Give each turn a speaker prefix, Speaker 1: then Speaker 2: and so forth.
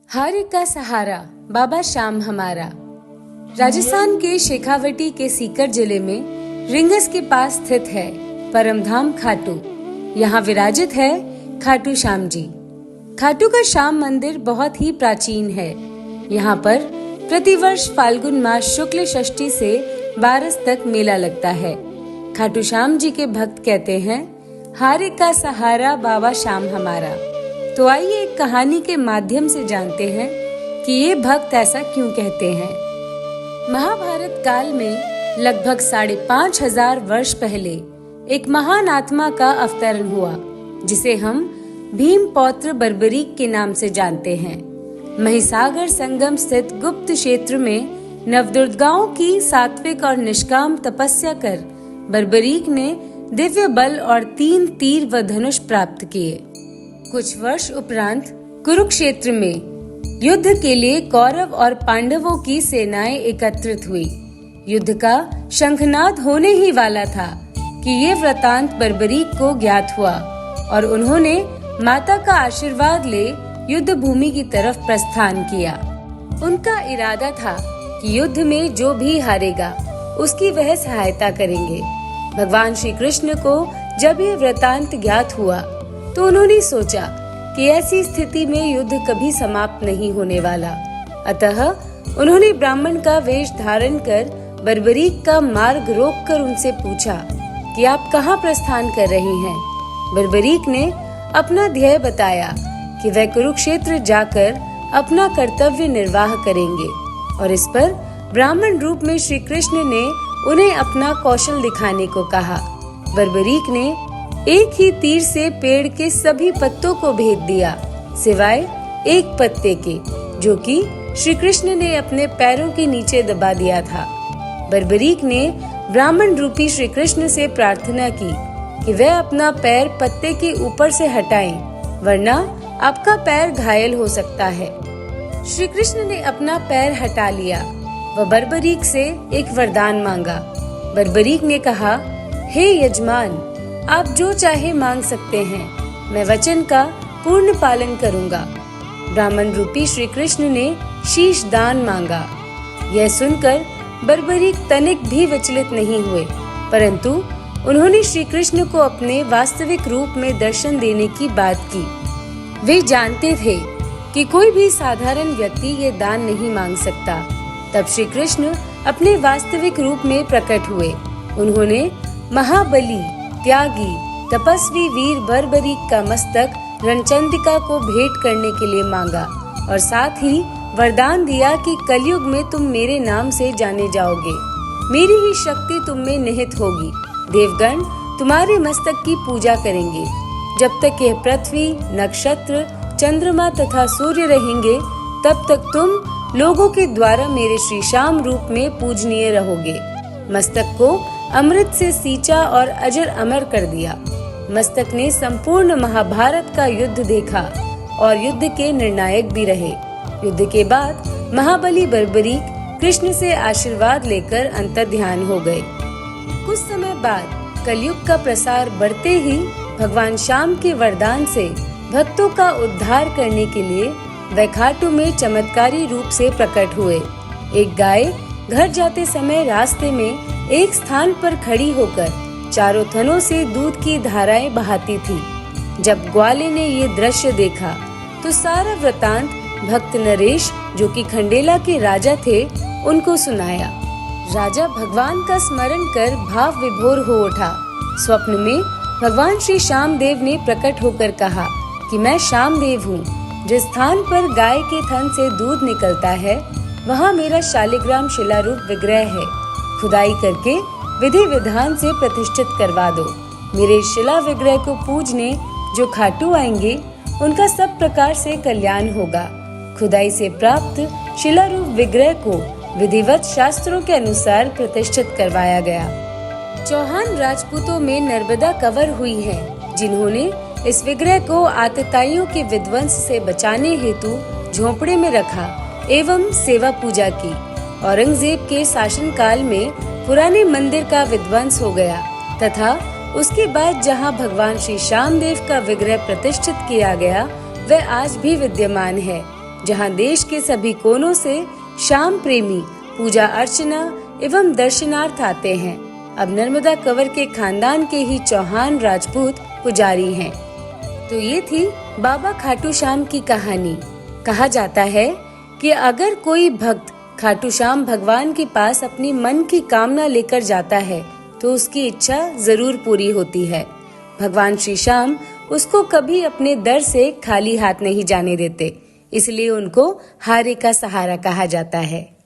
Speaker 1: हर एक का सहारा बाबा श्याम हमारा। राजस्थान के शेखावटी के सीकर जिले में रिंगस के पास स्थित है परमधाम खाटू। यहाँ विराजित है खाटू श्याम जी। खाटू का श्याम मंदिर बहुत ही प्राचीन है। यहाँ पर प्रतिवर्ष फाल्गुन मास शुक्ल षष्ठी से 12 तक मेला लगता है। खाटू श्याम जी के भक्त कहते हैं, हर एक का सहारा बाबा श्याम हमारा। तो आइए एक कहानी के माध्यम से जानते हैं कि ये भक्त ऐसा क्यों कहते हैं। महाभारत काल में लगभग 5,500 वर्ष पहले एक महान आत्मा का अवतरण हुआ, जिसे हम भीम पौत्र बर्बरीक के नाम से जानते हैं। महिसागर संगम स्थित गुप्त क्षेत्र में नवदुर्गाओं की सात्विक और निष्काम तपस्या कर बर्बरीक ने दिव्य बल और 3 तीर व धनुष प्राप्त किए। कुछ वर्ष उपरांत कुरुक्षेत्र में युद्ध के लिए कौरव और पांडवों की सेनाएं एकत्रित हुई। युद्ध का शंखनाद होने ही वाला था कि ये वृतांत बर्बरीक को ज्ञात हुआ और उन्होंने माता का आशीर्वाद ले युद्ध भूमि की तरफ प्रस्थान किया। उनका इरादा था कि युद्ध में जो भी हारेगा उसकी वह सहायता करेंगे। भगवान श्री कृष्ण को जब ये वृतांत ज्ञात हुआ तो उन्होंने सोचा कि ऐसी स्थिति में युद्ध कभी समाप्त नहीं होने वाला। अतः उन्होंने ब्राह्मण का वेश धारण कर बर्बरीक का मार्ग रोककर उनसे पूछा कि आप कहाँ प्रस्थान कर रहे हैं। बर्बरीक ने अपना ध्येय बताया कि वह कुरुक्षेत्र जाकर अपना कर्तव्य निर्वाह करेंगे और इस पर ब्राह्मण रूप में श्री कृष्ण ने उन्हें अपना कौशल दिखाने को कहा। बर्बरीक ने एक ही तीर से पेड़ के सभी पत्तों को भेद दिया, सिवाय एक पत्ते के, जो कि श्री कृष्ण ने अपने पैरों के नीचे दबा दिया था। बर्बरीक ने ब्राह्मण रूपी श्री कृष्ण से प्रार्थना की कि वह अपना पैर पत्ते के ऊपर से हटाएं, वरना आपका पैर घायल हो सकता है। श्री कृष्ण ने अपना पैर हटा लिया व बर्बरीक से एक वरदान मांगा। बर्बरीक ने कहा, हे यजमान, आप जो चाहे मांग सकते हैं, मैं वचन का पूर्ण पालन करूंगा। ब्राह्मण रूपी श्री कृष्ण ने शीश दान मांगा। यह सुनकर बर्बरीक तनिक भी विचलित नहीं हुए, परंतु उन्होंने श्री कृष्ण को अपने वास्तविक रूप में दर्शन देने की बात की। वे जानते थे कि कोई भी साधारण व्यक्ति ये दान नहीं मांग सकता। तब श्री कृष्ण अपने वास्तविक रूप में प्रकट हुए। उन्होंने महाबली, त्यागी, तपस्वी वीर बर्बरीक का मस्तक रणचंडिका को भेंट करने के लिए मांगा और साथ ही वरदान दिया कि कलयुग में तुम मेरे नाम से जाने जाओगे। मेरी ही शक्ति तुम में निहित होगी। देवगण तुम्हारे मस्तक की पूजा करेंगे। जब तक यह पृथ्वी, नक्षत्र, चंद्रमा तथा सूर्य रहेंगे, तब तक तुम लोगों के द्वारा मेरे श्री श्याम रूप में पूजनीय रहोगे। मस्तक को अमृत से सींचा और अजर अमर कर दिया। मस्तक ने संपूर्ण महाभारत का युद्ध देखा और युद्ध के निर्णायक भी रहे। युद्ध के बाद महाबली बर्बरीक कृष्ण से आशीर्वाद लेकर अंतर्ध्यान हो गए। कुछ समय बाद कलयुग का प्रसार बढ़ते ही भगवान श्याम के वरदान से भक्तों का उद्धार करने के लिए वह खाटू में चमत्कारी रूप से प्रकट हुए। एक गाय घर जाते समय रास्ते में एक स्थान पर खड़ी होकर चारों थनों से दूध की धाराएं बहाती थी। जब ग्वाले ने ये दृश्य देखा तो सारा वृतांत भक्त नरेश, जो कि खंडेला के राजा थे, उनको सुनाया। राजा भगवान का स्मरण कर भाव विभोर हो उठा। स्वप्न में भगवान श्री श्यामदेव ने प्रकट होकर कहा कि मैं श्यामदेव हूँ। जिस स्थान पर गाय के थन से दूध निकलता है, वहाँ मेरा शालिग्राम शिलारूप विग्रह है। खुदाई करके विधि विधान से प्रतिष्ठित करवा दो। मेरे शिला विग्रह को पूजने जो खाटू आएंगे, उनका सब प्रकार से कल्याण होगा। खुदाई से प्राप्त शिलारूप विग्रह को विधिवत शास्त्रों के अनुसार प्रतिष्ठित करवाया गया। चौहान राजपूतों में नर्मदा कंवर हुई हैं, जिन्होंने इस विग्रह को आतताइयों के विध्वंस से बचाने हेतु झोपड़े में रखा एवं सेवा पूजा की। औरंगजेब के शासनकाल में पुराने मंदिर का विध्वंस हो गया तथा उसके बाद जहां भगवान श्री श्यामदेव का विग्रह प्रतिष्ठित किया गया, वह आज भी विद्यमान है। जहां देश के सभी कोनों से श्याम प्रेमी पूजा अर्चना एवं दर्शनार्थ आते हैं। अब नर्मदा कंवर के खानदान के ही चौहान राजपूत पुजारी हैं। तो ये थी बाबा खाटू श्याम की कहानी। कहा जाता है कि अगर कोई भक्त खाटू श्याम भगवान के पास अपनी मन की कामना लेकर जाता है तो उसकी इच्छा जरूर पूरी होती है। भगवान श्री श्याम उसको कभी अपने दर से खाली हाथ नहीं जाने देते, इसलिए उनको हारे का सहारा कहा जाता है।